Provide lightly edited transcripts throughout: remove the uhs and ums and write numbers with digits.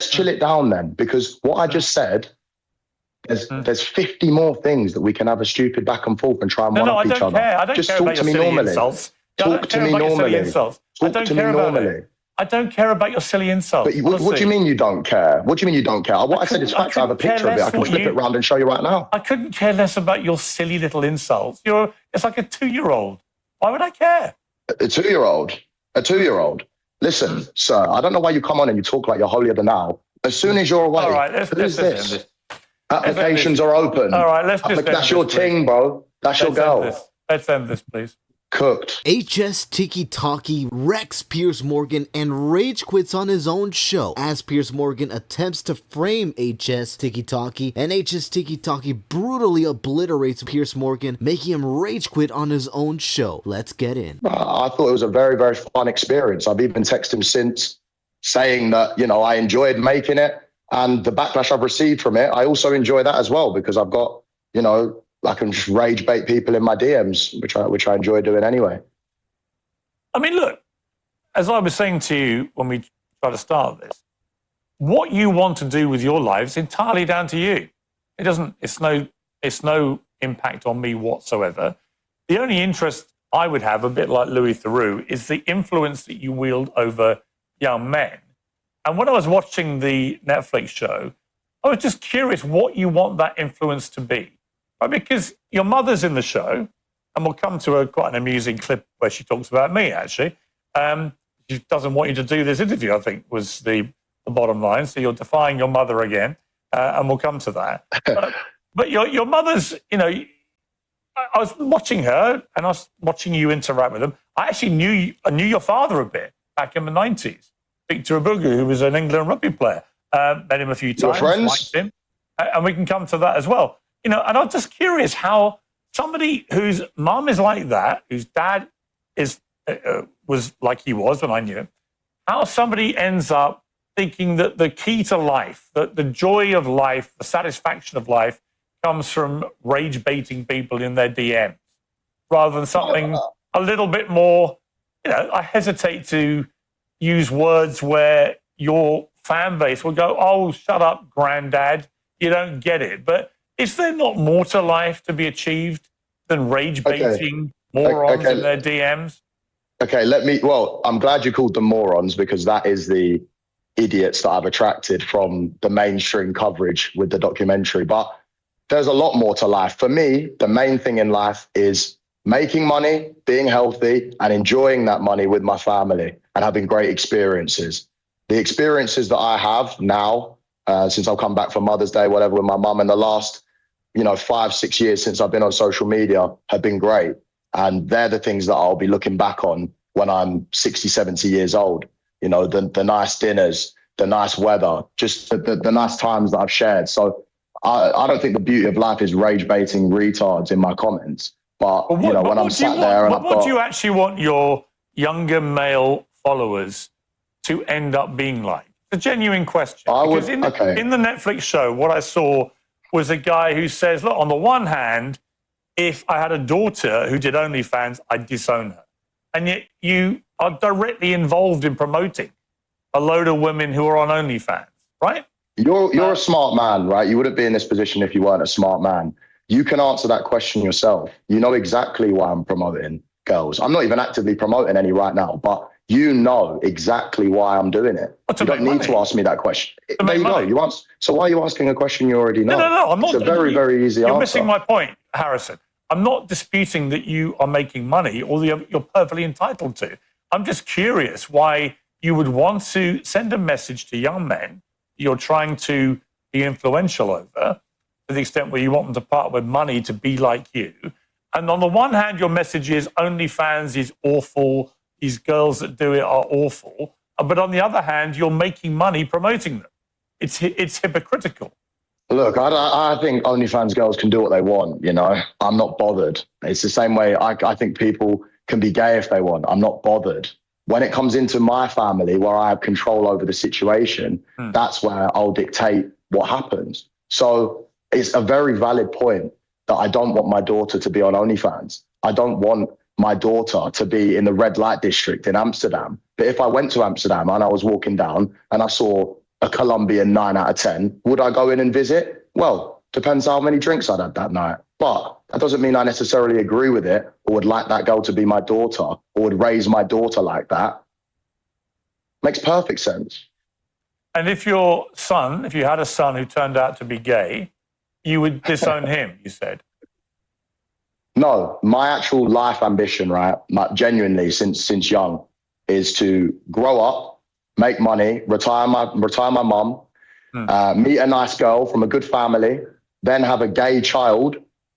chill it down then, because what I just said, there's 50 more things that we can have a stupid back and forth and try and one up each other. I don't just care talk about to me your silly normally. insults. Talk to me normally. Talk to me normally. I don't care about your silly insults. But what do you mean you don't care? What do you mean you don't care? What I said is fact. I have a picture of it. I can flip it around and show you right now. I couldn't care less about your silly little insults. It's like a 2-year-old. Why would I care? A 2-year-old? A 2-year-old? Listen, sir, I don't know why you come on and you talk like you're holier than thou. As soon as you're away, all right, who's this? Applications are open. All right, let's just that's your ting, bro. That's your girl. Let's end this, please. Cooked. HsTikkyTokky wrecks Piers Morgan and rage quits on his own show as Piers Morgan attempts to frame HsTikkyTokky, and HsTikkyTokky brutally obliterates Piers Morgan, making him rage quit on his own show. Let's get in. I thought it was a very, very fun experience. I've even texted him since saying that, I enjoyed making it, and the backlash I've received from it, I also enjoy that as well, because I've got, I can just rage bait people in my DMs, which I enjoy doing anyway. I mean, look, as I was saying to you when we tried to start this, what you want to do with your life is entirely down to you. It's no impact on me whatsoever. The only interest I would have, a bit like Louis Theroux, is the influence that you wield over young men. And when I was watching the Netflix show, I was just curious what you want that influence to be. Right, because your mother's in the show, and we'll come to quite an amusing clip where she talks about me, actually. She doesn't want you to do this interview, I think, was the bottom line. So you're defying your mother again, and we'll come to that. But your mother's, I was watching her, and I was watching you interact with them. I actually knew your father a bit back in the 90s, Victor Abugu, who was an England rugby player. Met him a few times, liked him, and we can come to that as well. And I'm just curious how somebody whose mum is like that, whose dad was like he was when I knew him, how somebody ends up thinking that the key to life, that the joy of life, the satisfaction of life comes from rage baiting people in their DMs, rather than something a little bit more, I hesitate to use words where your fan base will go, oh, shut up, granddad, you don't get it. But is there not more to life to be achieved than rage baiting morons in their DMs? Okay, I'm glad you called them morons, because that is the idiots that I've attracted from the mainstream coverage with the documentary. But there's a lot more to life. For me, the main thing in life is making money, being healthy, and enjoying that money with my family and having great experiences. The experiences that I have now, since I've come back from Mother's Day, whatever, with my mum, in the last 5-6 years since I've been on social media, have been great. And they're the things that I'll be looking back on when I'm 60, 70 years old. The nice dinners, the nice weather, just the nice times that I've shared. So I don't think the beauty of life is rage baiting retards in my comments. But when I'm sat there and what do you actually want your younger male followers to end up being like? It's a genuine question. In the Netflix show, what I saw was a guy who says, look, on the one hand, if I had a daughter who did OnlyFans, I'd disown her. And yet you are directly involved in promoting a load of women who are on OnlyFans, right? You're a smart man, right? You wouldn't be in this position if you weren't a smart man. You can answer that question yourself. You know exactly why I'm promoting girls. I'm not even actively promoting any right now, but you know exactly why I'm doing it. You don't need to ask me that question. There you go. So why are you asking a question you already know? No, I'm not. It's a very, very easy answer. You're missing my point, Harrison. I'm not disputing that you are making money, or you're perfectly entitled to. I'm just curious why you would want to send a message to young men you're trying to be influential over, to the extent where you want them to part with money to be like you. And on the one hand, your message is OnlyFans is awful, these girls that do it are awful. But on the other hand, you're making money promoting them. It's hypocritical. Look, I think OnlyFans girls can do what they want, I'm not bothered. It's the same way I think people can be gay if they want. I'm not bothered. When it comes into my family, where I have control over the situation, that's where I'll dictate what happens. So it's a very valid point that I don't want my daughter to be on OnlyFans. I don't want my daughter to be in the red light district in Amsterdam. But if I went to Amsterdam and I was walking down and I saw a Colombian 9 out of 10. Would I go in and visit? Well, depends how many drinks I'd had that night. But that doesn't mean I necessarily agree with it or would like that girl to be my daughter or would raise my daughter like that. Makes perfect sense. And if your son, if you had a son who turned out to be gay, you would disown him, you said. No, my actual life ambition, right, genuinely since young, is to grow up, make money, retire my mum, meet a nice girl from a good family, then have a gay child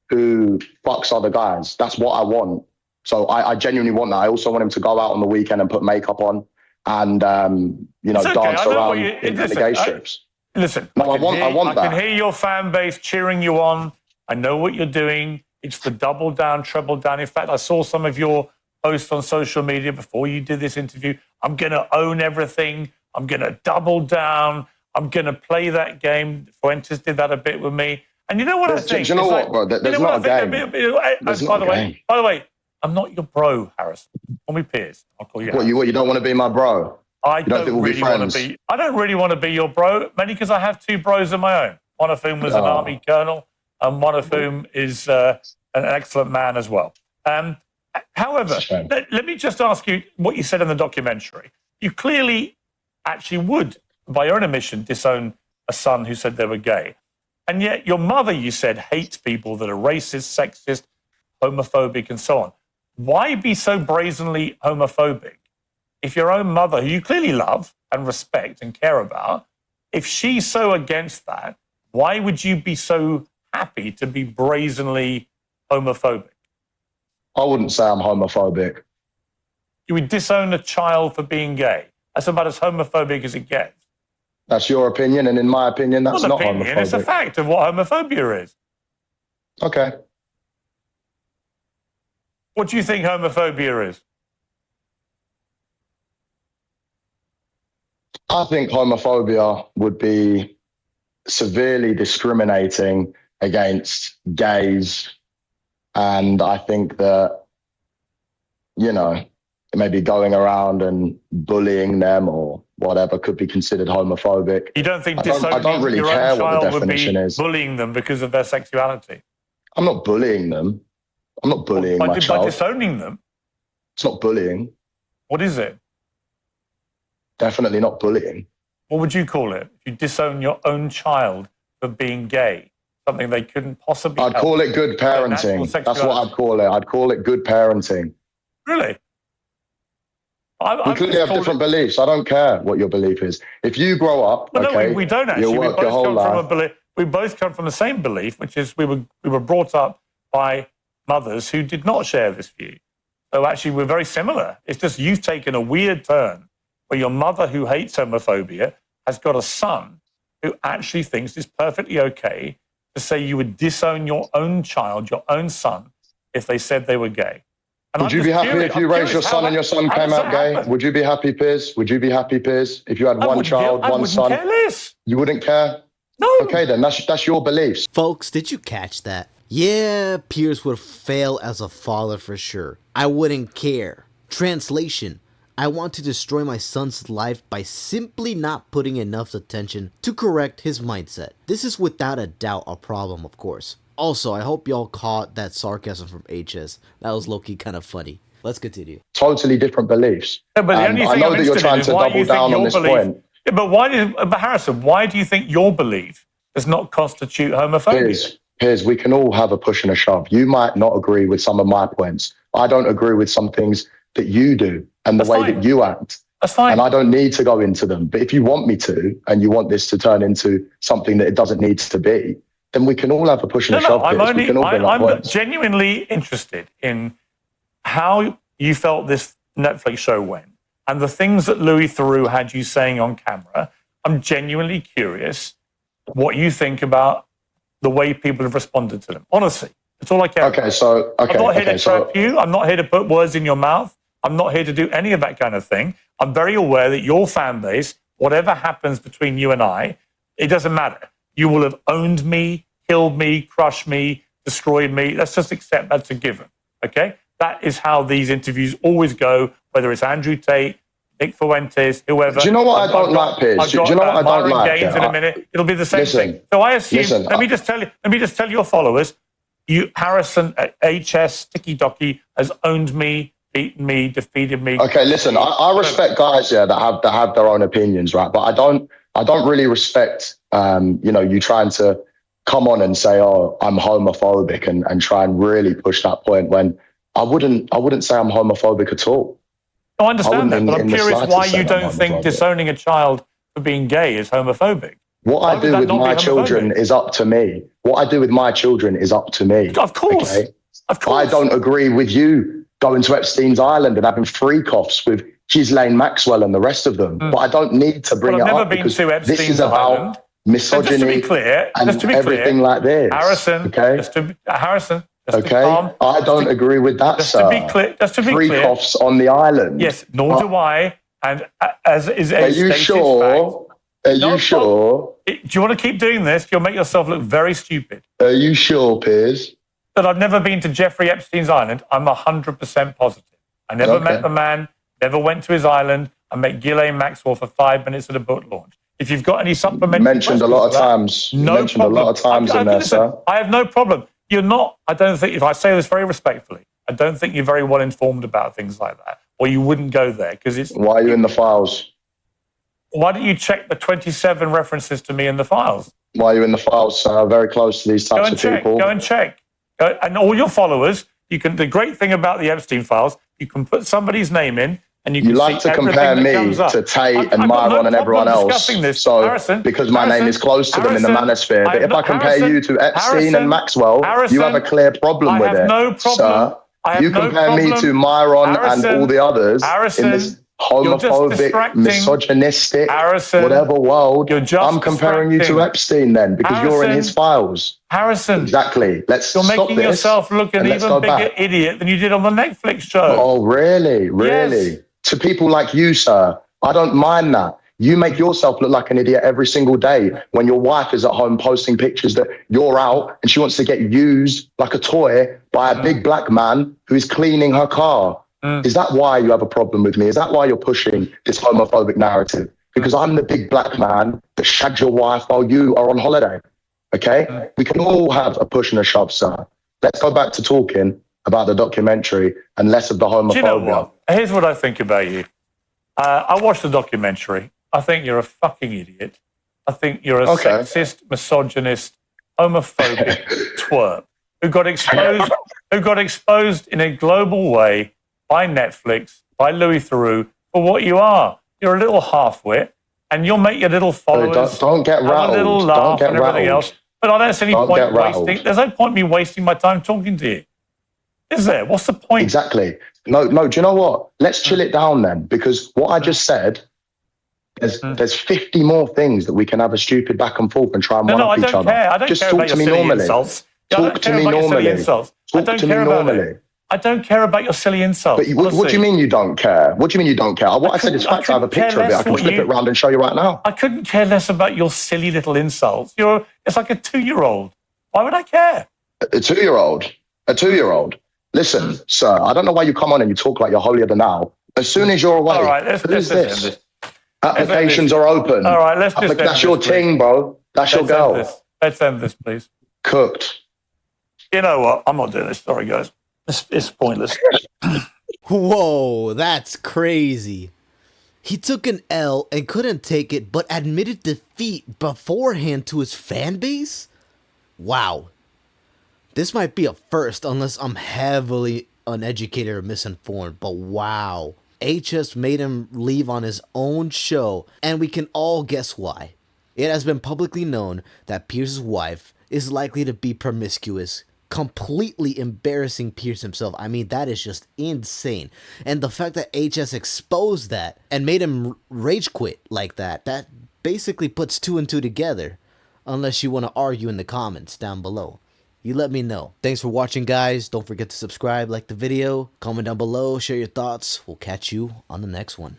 who fucks other guys. That's what I want. So I genuinely want that. I also want him to go out on the weekend and put makeup on and dance around in the gay strips. Listen, no, I want that. I can hear your fan base cheering you on. I know what you're doing. It's the double down, treble down. In fact, I saw some of your posts on social media before you did this interview. I'm going to own everything. I'm going to double down. I'm going to play that game. Fuentes did that a bit with me. And you know what I think? Do you know what, bro? There's not a game. By the way, I'm not your bro, Harrison. Call me Piers. I'll call you Harrison. What, you don't want to be my bro? I don't really want to be your bro, mainly because I have two bros of my own. One of whom was an army colonel, and one of whom is an excellent man as well. However, let me just ask you what you said in the documentary. You clearly actually would, by your own admission, disown a son who said they were gay. And yet your mother, you said, hates people that are racist, sexist, homophobic, and so on. Why be so brazenly homophobic if your own mother, who you clearly love and respect and care about, if she's so against that, why would you be so happy to be brazenly homophobic? I wouldn't say I'm homophobic. You would disown a child for being gay. That's about as homophobic as it gets. That's your opinion, and in my opinion, that's not homophobic. It's a fact of what homophobia is. Okay. What do you think homophobia is? I think homophobia would be severely discriminating against gays. And I think that, maybe going around and bullying them or whatever could be considered homophobic. You don't think I don't really care what the definition is. Bullying them because of their sexuality? I'm not bullying them. I'm not bullying my child. By disowning them? It's not bullying. What is it? Definitely not bullying. What would you call it? If you disown your own child for being gay, something they couldn't possibly I'd call it good parenting. That's what I'd call it. I'd call it good parenting. Really? We clearly have different beliefs. I don't care what your belief is. If you grow up, we don't actually. We both come from the same belief, which is we were brought up by mothers who did not share this view. So actually, we're very similar. It's just you've taken a weird turn where your mother, who hates homophobia, has got a son who actually thinks it's perfectly okay to say you would disown your own child, your own son, if they said they were gay. And would you be happy if you raised your son and your son came out gay? Would you be happy, Piers? Would you be happy, Piers, if you had one child, one son? I wouldn't care less. You wouldn't care? No. Okay, then that's your beliefs. Folks, did you catch that? Yeah, Piers would fail as a father for sure. I wouldn't care. Translation: I want to destroy my son's life by simply not putting enough attention to correct his mindset. This is without a doubt a problem, of course. Also, I hope y'all caught that sarcasm from HS. That was low-key kind of funny. Let's continue. Totally different beliefs. Yeah, but the only I thing know that you're trying to double down on this point. Yeah, but Harrison, why do you think your belief does not constitute homophobia? Piers, we can all have a push and a shove. You might not agree with some of my points. I don't agree with some things that you do and the way that you act. That's fine. And I don't need to go into them. But if you want me to, and you want this to turn into something that it doesn't need to be, then we can all have a push and a shove. I'm genuinely interested in how you felt this Netflix show went and the things that Louis Theroux had you saying on camera. I'm genuinely curious what you think about the way people have responded to them. Honestly, that's all I care about. I'm not here to trap you. I'm not here to put words in your mouth. I'm not here to do any of that kind of thing. I'm very aware that your fan base, whatever happens between you and I, it doesn't matter. You will have owned me, killed me, crushed me, destroyed me. Let's just accept that's a given, okay? That is how these interviews always go, whether it's Andrew Tate, Nick Fuentes, whoever. Do you know what I don't like, Piers? Do you know what I don't like? Gaines in a minute. It'll be the same thing. So I assume. Let me just tell your followers. Harrison at HsTikkyTokky has owned me, beaten me, defeated me. Okay, listen. I respect guys that have their own opinions, right? But I don't really respect you trying to come on and say, oh, I'm homophobic and try and really push that point when I wouldn't say I'm homophobic at all. I understand that, but I'm curious why you don't think disowning a child for being gay is homophobic. What I do with my children is up to me. What I do with my children is up to me. Of course. Okay? Of course. I don't agree with you going to Epstein's Island and having freak-offs with Ghislaine Maxwell and the rest of them. But I don't need to bring it up because this is about misogyny and everything like this. Harrison, okay? Harrison. Okay, I don't agree with that, sir. Just to be clear, freak-offs on the island. Yes, nor do I. And as is a Are you sure? Are you sure? Do you want to keep doing this? You'll make yourself look very stupid. Are you sure, Piers? That I've never been to Jeffrey Epstein's island. I'm 100% positive. I never met the man, never went to his island. I met Ghislaine Maxwell for 5 minutes at a book launch. If you've got any supplementary mentioned a lot of times. No mentioned problem. a lot of times in there, sir. I have no problem. You're not, I don't think, if I say this very respectfully, I don't think you're very well informed about things like that, or you wouldn't go there because it's. Why are you in the files? Why don't you check the 27 references to me in the files? Why are you in the files, sir? Very close to these types of people. Go and check. And all your followers, you can. The great thing about the Epstein files, you can put somebody's name in, and you can. You like to compare me to Tate and Myron and everyone else. So Harrison, because my name is close to them in the manosphere. But if I compare you to Epstein and Maxwell, you have a clear problem with it. No problem. Sir, you compare me to Myron and all the others in this homophobic, misogynistic, whatever world. I'm comparing you to Epstein then because you're in his files. Harrison. Exactly. Let's stop this. You're making yourself look an even bigger idiot than you did on the Netflix show. Oh, really? Really? Yes. To people like you, sir, I don't mind that. You make yourself look like an idiot every single day when your wife is at home posting pictures that you're out and she wants to get used like a toy by a big black man who's cleaning her car. Is that why you have a problem with me? Is that why you're pushing this homophobic narrative? Because I'm the big black man that shagged your wife while you are on holiday. Okay? We can all have a push and a shove, sir. Let's go back to talking about the documentary and less of the homophobia. Do you know what? Here's what I think about you. I watched the documentary. I think you're a fucking idiot. I think you're a sexist, misogynist, homophobic twerp who got exposed in a global way by Netflix, by Louis Theroux, for what you are. You're a little half-wit, and you'll make your little followers don't get rattled. A little laugh don't get and everything rattled. else. But I don't see any point wasting. There's no point me wasting my time talking to you. Is there? What's the point? Exactly. No. Do you know what? Let's chill it down then, because what I just said. There's 50 more things that we can have a stupid back and forth and try and one up each other. I don't just care talk about to your me silly normally. Insults. Talk to me normally. Talk to me normally. I don't care about your silly insults. But what do you mean you don't care? What do you mean you don't care? What I said is facts. I have a picture of it. I can flip it around and show you right now. I couldn't care less about your silly little insults. It's like a 2-year-old. Why would I care? A 2-year-old? A 2-year-old? Listen, sir, I don't know why you come on and you talk like you're holier than thou. As soon as you're away, all right, let's who's this? Applications are open. All right, let's just that's your ting, bro. That's your girl. Let's end this, please. Cooked. You know what? I'm not doing this. Sorry, guys. It's pointless. Whoa, that's crazy. He took an L and couldn't take it, but admitted defeat beforehand to his fan base? Wow. This might be a first unless I'm heavily uneducated or misinformed, but wow. HS made him leave on his own show, and we can all guess why. It has been publicly known that Piers' wife is likely to be promiscuous, completely embarrassing Piers himself. I mean, that is just insane. And the fact that HS exposed that and made him rage quit like that basically puts 2 and 2 together. Unless you want to argue in the comments down below. You let me know. Thanks for watching, guys. Don't forget to subscribe, like the video, comment down below, share your thoughts. We'll catch you on the next one.